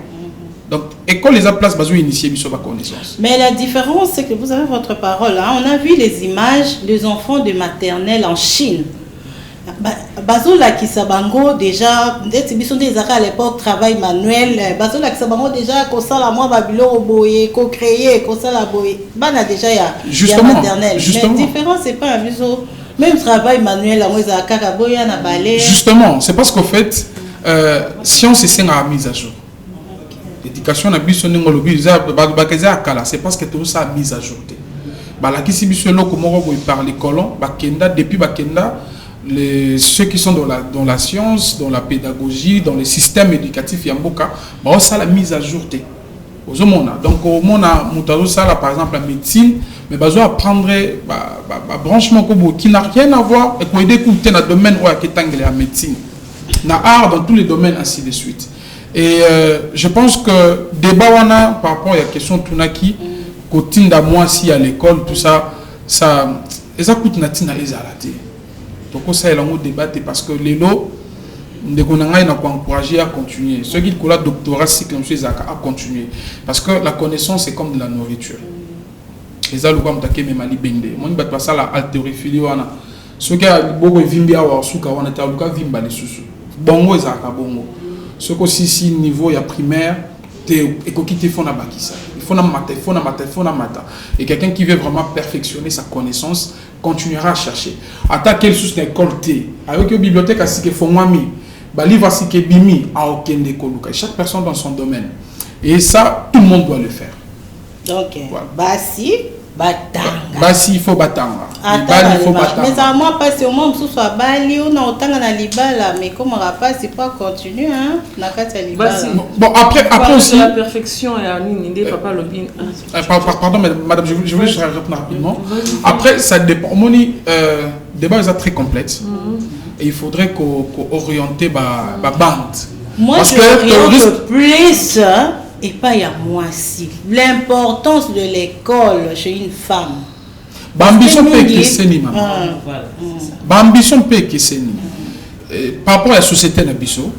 [SPEAKER 8] Donc école les a place bazo initier biso ba connaissance.
[SPEAKER 2] Mais la différence c'est que vous avez votre parole hein? On a vu les images des enfants de maternelle en Chine. Bazo la kisabango déjà des biso des à l'époque travail manuel bazo la kisabango déjà ko sala moi babilo boye ko créer ko sala boye bana déjà ya maternelle. Mais la différence c'est pas un biso même travail manuel à moi za kakaboya na balai.
[SPEAKER 8] Justement, c'est parce qu'en fait science c'est une mise à jour. L'éducation na biso ningo lobi za ba keza kala c'est parce que tout ça mise à jour. Ba la kisi biso loko moko boy par les colons ba kenda depuis ba kenda ceux qui sont dans la science, dans la pédagogie, dans le système éducatif Yamboka, bah ça la mise à jour donc au monde ça par exemple la médecine mais besoin apprendre branchement qui n'a rien à voir et pour aider dans le domaine où il y a la médecine, dans l'art, dans tous les domaines ainsi de suite. Et je pense que débat par rapport à la question Tunaki, côté de moi si à l'école tout ça ça coûte natina les alaté. Donc ça est là où débattre parce que les lots de konanga ina ko encourager à continuer. Ceux qui ont le doctorat cycle monsieur à continuer parce que la connaissance est comme de la nourriture. Les aluka mtake memali bende. Mon bat pas ça la haltérophilie wana. Ceux qui a beaucoup vimbi awa suka wana ta luka vimba les susu. Bongo ezaka bongo. Ceux qui si niveau ya primaire te ekokite fona bakisa. Il faut na mata. Et quelqu'un qui veut vraiment perfectionner sa connaissance continuera à chercher. Atta quelle source d'école T avec une bibliothèque à sike fongwami, ba livre à sike bimi à okende koluka. Chaque personne dans son domaine. Et ça tout le monde doit le faire.
[SPEAKER 2] Donc voilà. Basi batanga.
[SPEAKER 8] Basi il faut batanga.
[SPEAKER 2] Il faut batanga. Mais à moi pas c'est au moment où soit bali on a autant na libala mais comme on va pas c'est pas continuer hein na kata libala.
[SPEAKER 8] Bon après aussi
[SPEAKER 4] la perfection et Anine papa lobin.
[SPEAKER 8] Pardon madame je voulais juste répondre rapidement. Après ça dépend moni débat est très complexe. Et il faudrait qu'on orienter ba bande.
[SPEAKER 2] Moi parce je plus et pas à moi si l'importance de l'école chez une femme.
[SPEAKER 8] Bambition peut que c'est ni maman. Bambition peut que c'est ni. Par rapport à la société nabiso,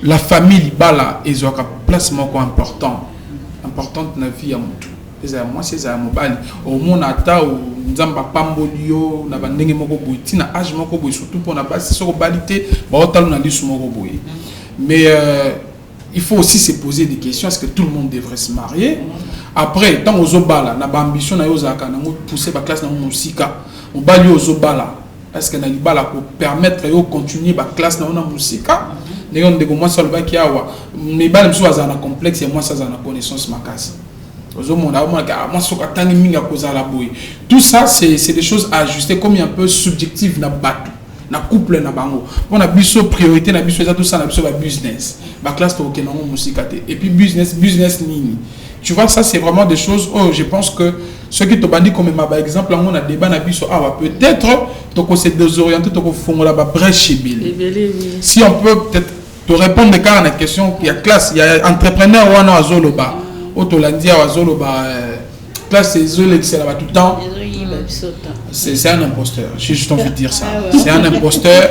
[SPEAKER 8] la famille bala ils ont un placement important dans la vie à mutu. Moi c'est ça mobile au monde ata ou nzamba pambolio na bandenge moko boy tina âge moko boy surtout pour na base sur qualité ba otalo na lisu moko boy. Mais il faut aussi se poser des questions. Est-ce que tout le monde devrait se marier? Après, tant aux obala, na ambition na yozaka na pousser la classe na musika, on bali aux obala. Est-ce que na libala pour permettre de continuer la classe na musika? Néon de comment ça le baki awa. Mais bali mso azana complexe et moi ça azana connaissance makasi. Aux omona moi soka tangi minga koza la boy. Tout ça c'est des choses à ajuster comme un peu subjectif na batu. Na couple na bango on a biso priorité na biso tout ça na biso ba business ba classe to ke na musika te et puis business nini tu vois ça c'est vraiment des choses je pense que ceux qui te bandit comme ma par exemple on a débat na biso peut-être to ko se désorienter to ko fongola ba brèche belé si on peut peut-être te répondre car à la question il y a classe il y a entrepreneur wana azoloba otolandia azoloba classe c'est là tout le temps. C'est un imposteur, j'ai juste envie de dire ça. C'est un imposteur,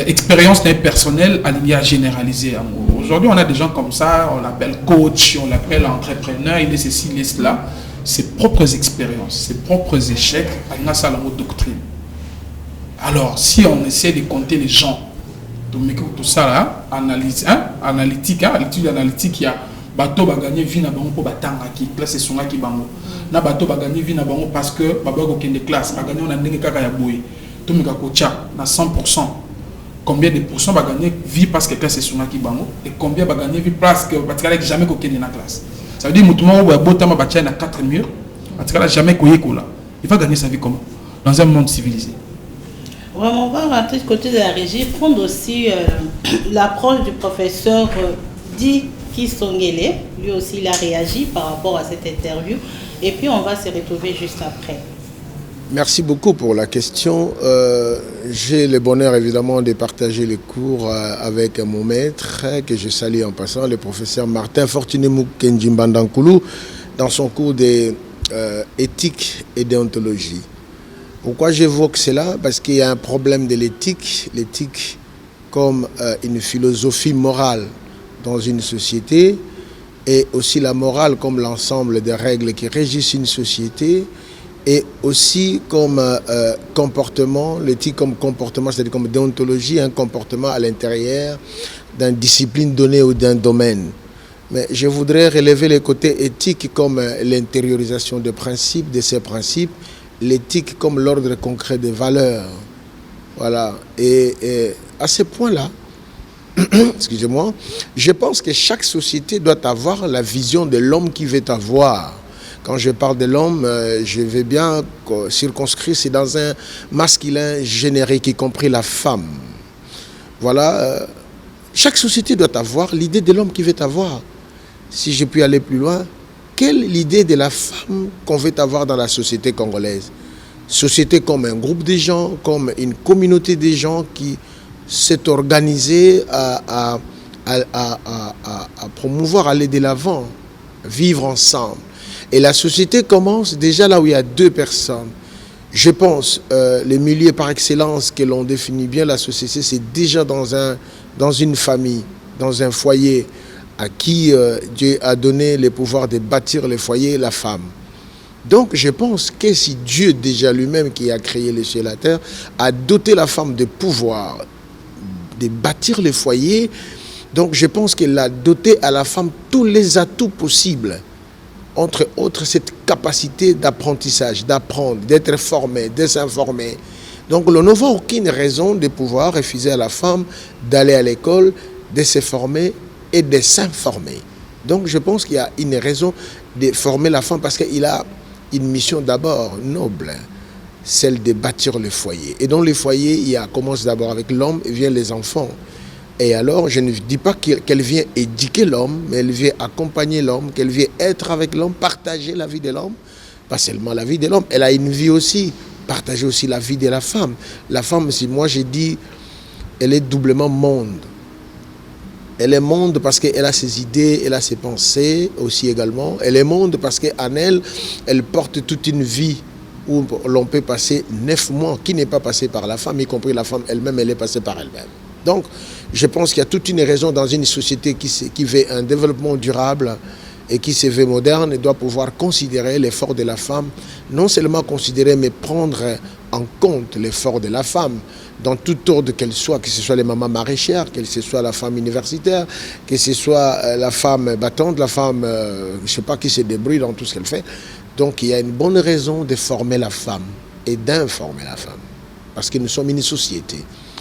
[SPEAKER 8] expérience personnelle alignée à généraliser. Aujourd'hui, on a des gens comme ça, on l'appelle coach, on l'appelle entrepreneur, il est ceci, il est cela. Ses propres expériences, ses propres échecs, alignés à la doctrine. Alors, si on essaie de compter les gens, tout ça là, analytique, l'étude analytique, il y a bato ba gagner vie na bango pour batanga ki classe songa ki bango na bato ba gagner vie na bango parce que ba ko kende classe ba gagner on a ndenge kaka ya boy to mika ko cha na 100%. Combien de pourcents va gagner vie parce que classe songa ki bango et combien va gagner vie parce que batikala jamais ko kende na classe. Ça veut dire mutumo ba botama ba cha na 4 murs batikala jamais ko yekola. Il va gagner sa vie comment dans un monde civilisé.
[SPEAKER 2] Vraiment, on va rentrer du côté de la régie, prendre aussi l'approche du professeur Di Kisongele. Lui aussi, il a réagi par rapport à cette interview. Et puis, on va se retrouver juste après.
[SPEAKER 9] Merci beaucoup pour la question. J'ai le bonheur, évidemment, de partager les cours avec mon maître, que je salue en passant, le professeur Martin Fortunemou Kenjimbandankoulou, dans son cours d'éthique et déontologie. Pourquoi j'évoque cela? Parce qu'il y a un problème de l'éthique. L'éthique comme une philosophie morale dans une société et aussi la morale comme l'ensemble des règles qui régissent une société et aussi comme comportement, l'éthique comme comportement, c'est-à-dire comme déontologie, un comportement à l'intérieur d'une discipline donnée ou d'un domaine. Mais je voudrais relever les côtés éthiques comme l'intériorisation des principes, de ces principes, l'éthique comme l'ordre concret des valeurs. Voilà. Et à ce point-là, excusez-moi, je pense que chaque société doit avoir la vision de l'homme qu'il veut avoir. Quand je parle de l'homme, je vais bien circonscrire, c'est dans un masculin générique, y compris la femme. Voilà. Chaque société doit avoir l'idée de l'homme qu'il veut avoir. Si je puis aller plus loin, quelle est l'idée de la femme qu'on veut avoir dans la société congolaise? Société comme un groupe de gens, comme une communauté de gens qui s'est organisée à promouvoir, aller de l'avant, vivre ensemble. Et la société commence déjà là où il y a deux personnes. Je pense, les milieux par excellence que l'on définit bien la société, c'est déjà dans une famille, dans un foyer, à qui Dieu a donné le pouvoir de bâtir le foyer, la femme. Donc je pense que si Dieu déjà lui-même qui a créé les cieux et la terre, a doté la femme de pouvoir de bâtir le foyer, donc je pense qu'il a doté à la femme tous les atouts possibles, entre autres cette capacité d'apprentissage, d'apprendre, d'être formé, de s'informer. Donc nous n'avons aucune raison de pouvoir refuser à la femme d'aller à l'école, de se former et de s'informer. Donc je pense qu'il y a une raison de former la femme parce qu'il a une mission d'abord noble, celle de bâtir le foyer. Et dans le foyer, commence d'abord avec l'homme et vient les enfants. Et alors, je ne dis pas qu'elle vient éduquer l'homme, mais elle vient accompagner l'homme, qu'elle vient être avec l'homme, partager la vie de l'homme, pas seulement la vie de l'homme, elle a une vie aussi, partager aussi la vie de la femme. La femme, si moi j'ai dit, elle est doublement monde. Elle est monde parce qu'elle a ses idées, elle a ses pensées aussi également. Elle est monde parce qu'en elle, elle porte toute une vie où l'on peut passer 9 mois, qui n'est pas passé par la femme, y compris la femme elle-même, elle est passée par elle-même. Donc, je pense qu'il y a toute une raison dans une société qui veut un développement durable et qui se veut moderne et doit pouvoir considérer l'effort de la femme, non seulement considérer, mais prendre en compte l'effort de la femme dans tout ordre qu'elle soit, que ce soit les mamans maraîchères, que ce soit la femme universitaire, que ce soit la femme battante, la femme, je ne sais pas, qui se débrouille dans tout ce qu'elle fait. Donc il y a une bonne raison de former la femme et d'informer la femme. Parce que nous sommes une société.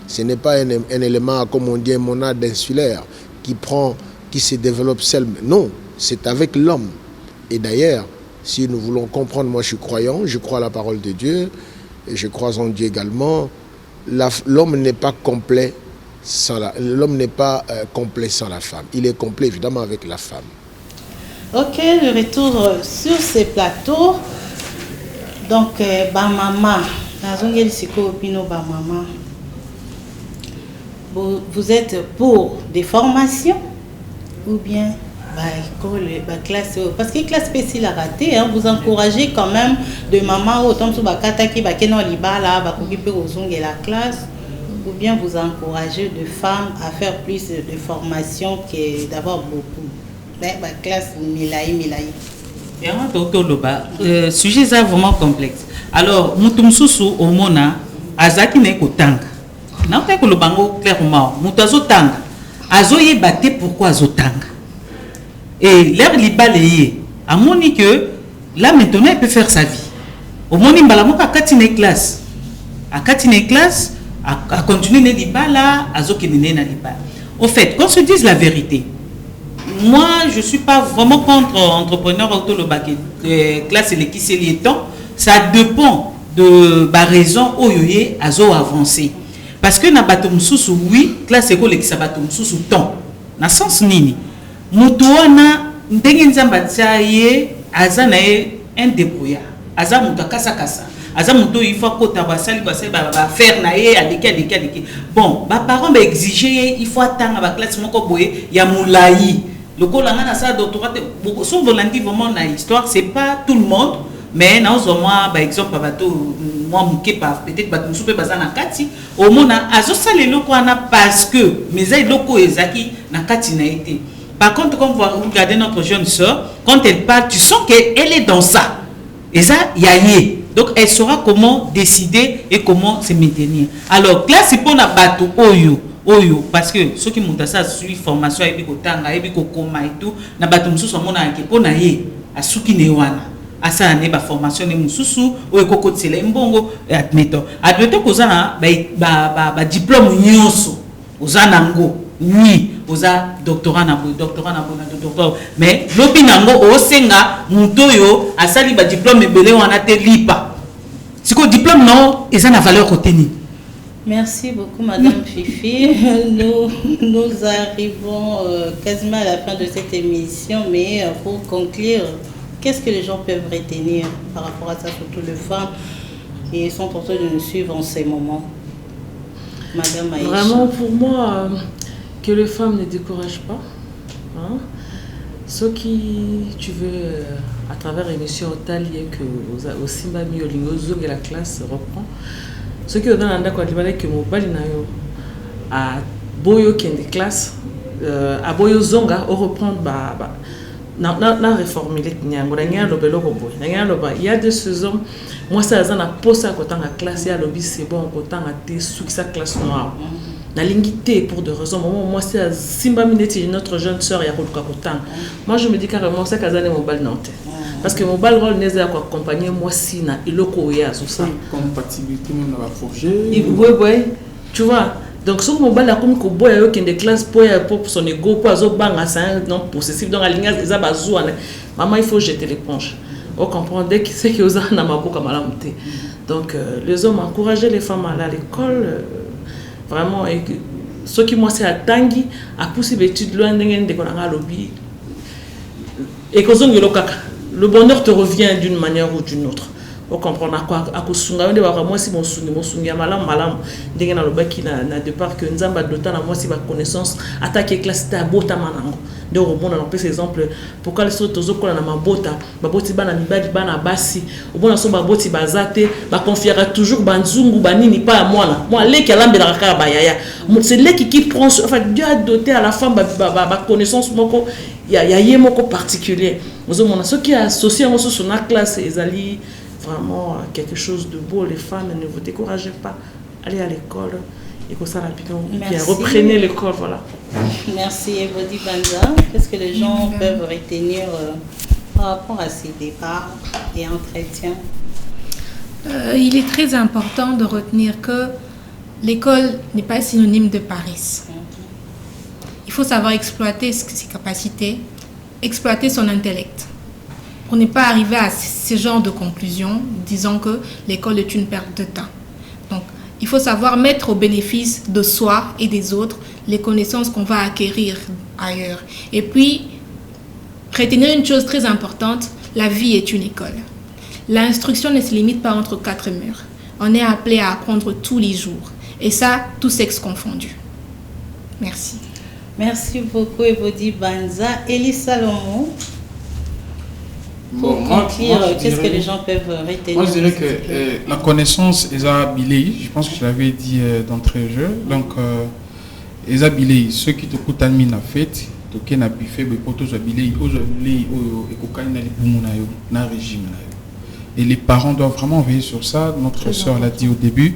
[SPEAKER 9] Ce n'est pas un élément, comme on dit, un monade insulaire qui se développe seul. Non, c'est avec l'homme. Et d'ailleurs, si nous voulons comprendre, moi je suis croyant, je crois à la parole de Dieu, et je crois en Dieu également. L'homme n'est pas complet sans l'homme n'est pas complet sans la femme. Il est complet évidemment avec la femme.
[SPEAKER 2] Ok, le retour sur ces plateaux. Donc, Bamama, vous êtes pour des formations ou bien classe, parce que classe spéciale a raté, hein, vous encouragez quand même de maman autant sur bakata qui bakeno libala bakukipe ozonge la classe, ou bien vous encouragez de femmes à faire plus de formation que d'avoir beaucoup. La classe milai.
[SPEAKER 5] Bien, docteur Loba, sujet ça vraiment complexe. Alors, mutumsusu omona azaki ne kotanga. Na ko lobango clairement, mutazo tanga. Azoye baté pourquoi azotanga. et l'air libalayé a moni que là maintenant elle peut faire sa vie au moni mbalamoka a katine classe à continuer ne libala azokine na libala. Au fait, qu'on se dise la vérité, moi je suis pas vraiment contre entrepreneur auto le bac classe et qui c'est les temps, ça dépend de la raison où yoye azo avancer parce que na bato mususu oui classe école qui ça bato mususu temps na sens nini mutu wana ndenge nzamba tsaye azana un débrouillard aza mutu kasa aza mutu il faut kota basali ba faire na ye adeki bon ba parents ba exiger il faut attendre ba classe moko boye ya moulayi lokola nga na sa doctorat sur volonté vraiment na histoire c'est pas tout le monde mais na moi par exemple bato moi muke pa peut-être bato musupe bazana kati au mona azo sale loko ana parce que mais ai loko ezaki na kati na été. Par contre quand vous regardez notre jeune sœur quand elle parle tu sens qu'elle est dans ça et ça yaye. Donc elle saura comment décider et comment se maintenir. Alors classe c'est pour na bato oyo parce que ceux qui montent ça suivent formation et puis kotanga et puis kokoma et tout na bato mususu mona ke pona ye asuki ne wana asa ne ba formation ne mususu o ko kotsela mbongo admeto kozana ba diplôme nyonso ozana ngo oui oza doctorat na doctorat mais lobi nango osenga mutoyo asali ba diplôme belé wana te lipa siko diplôme non eza na valeur retenu.
[SPEAKER 2] Merci beaucoup Madame Fifi. Nous arrivons quasiment à la fin de cette émission, mais pour conclure, qu'est-ce que les gens peuvent retenir par rapport à ça, surtout les femmes qui sont en train de nous suivre en ces moments? Madame Aïcha.
[SPEAKER 4] Vraiment pour moi, que les femmes ne découragent pas. Hein? Ce qui, tu veux, à travers l'émission Otalier, que au Simba Miolingo, et la classe reprend. Ce qui est dans l'anda quoi que mon bali à boyo qui est des classes à boyo zonga au reprendre na réformer les il y a de ces hommes moi ça a posé à côté la classe à lobby c'est bon côté à té sous sa classe noire na lingité pour de raisons moi c'est Simba Mineti notre jeune sœur ya koka kotanga moi je me dis carrément ça kazane mon bali nantes parce que mon bal rôle n'est pas accompagner moi si na iloko ya tout ça
[SPEAKER 8] compatibilité même dans la forger
[SPEAKER 4] oui tu vois donc sur mon bal la comme ko boya yo qui des classes pour son ego pour azo banga ça non possessif donc alinga eza bazou maman il faut jeter l'éponge on comprend dès qu'il sait que oza na maboka malamuté donc les hommes encourager les femmes à aller à l'école vraiment et ceux qui moi c'est à tangi à possible étude loin de konanga lobby et que zongi lokaka le bonheur te revient d'une manière ou d'une autre. On comprend à quoi à kusunga moi si mon sungi malam ndenge na lobaki na de part que nzamba dota na moi si ba connaissance attaquer classe ta bota manango de rebonda na par exemple pourquoi les autres ozokola na mabota baboti bana mibali bana basi obona so baboti bazate ba confiera toujours banzungu banini pas moi leki alambela kaka bayaya c'est leki qui prend enfin Dieu a doté à la femme ba connaissance moko il y a yemoko particulier ozomona ce qui est associé à sur la classe ezali vraiment quelque chose de beau. Les femmes, ne vous découragez pas, allez à l'école et que ça rapidement reprenez l'école, voilà.
[SPEAKER 2] Merci Evodi Banza. Qu'est-ce que les gens peuvent retenir par rapport à ces débats et entretiens?
[SPEAKER 3] Il est très important de retenir que l'école n'est pas synonyme de paresse. Il faut savoir exploiter ses capacités, exploiter son intellect. Pour ne pas arriver à ce genre de conclusion, disant que l'école est une perte de temps. Donc, il faut savoir mettre au bénéfice de soi et des autres les connaissances qu'on va acquérir ailleurs. Et puis, retenir une chose très importante, la vie est une école. L'instruction ne se limite pas entre quatre murs. On est appelé à apprendre tous les jours. Et ça, tous sexes confondus. Merci.
[SPEAKER 2] Merci beaucoup, Evodi Banza. Elie Salomon. Pour conclure, qu'est-ce que les gens peuvent retenir?
[SPEAKER 8] Moi, je dirais que la connaissance est habillée. Je pense que je l'avais dit d'entrée de jeu. Donc, est habillée. Ceux qui te coûtent à fête, qui n'a pas fait, pour tous habillés, et les parents doivent vraiment veiller sur ça. Notre soeur l'a dit au début.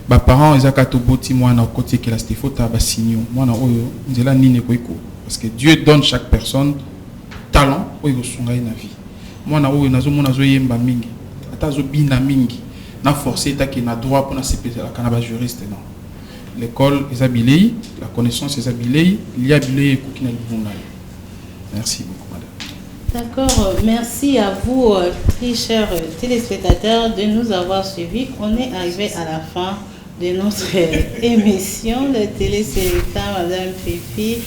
[SPEAKER 8] Les parents, ils ont dit moi, côté que la stéphota, moi, parce que Dieu donne chaque personne talent oyo kosunga ye na vie mwana oyo nazomona azoyemba mingi ata azobina mingi na forcé etaki na droit mpona sepelaka na bajuriste non l'école eza bilei la connaissance eza bilei lia bilei ekoki na libunga na yo. Merci beaucoup madame.
[SPEAKER 2] D'accord, merci à vous très chers téléspectateurs de nous avoir suivis. On est arrivé à la fin de notre émission de Télé Sélecta, Madame Fifi.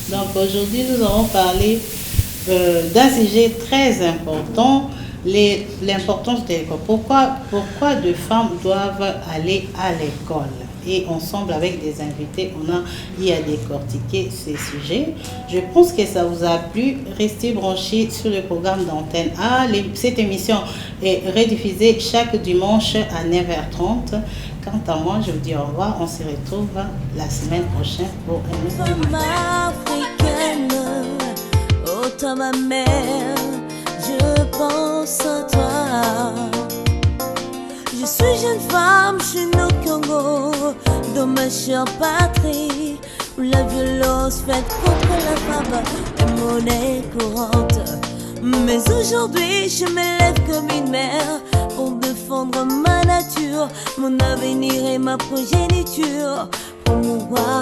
[SPEAKER 2] Donc aujourd'hui nous allons parler d'un sujet très important, l'importance de l'école. Pourquoi deux femmes doivent aller à l'école? Et ensemble avec des invités, on a eu à décortiquer ces sujets. Je pense que ça vous a plu. Restez branchés sur le programme d'Antenne A. Cette émission est rediffusée chaque dimanche à 9h30. Quant à moi, je vous dis au revoir. On se retrouve la semaine prochaine pour un nouveau
[SPEAKER 1] africaine, oh toi ma mère, je pense à toi. Je suis jeune femme, je suis née au Congo, dans ma chère patrie, où la violence faite contre la femme est monnaie courante. Mais aujourd'hui, je me lève comme une mère pour défendre ma nature, mon avenir et ma progéniture. Pour moi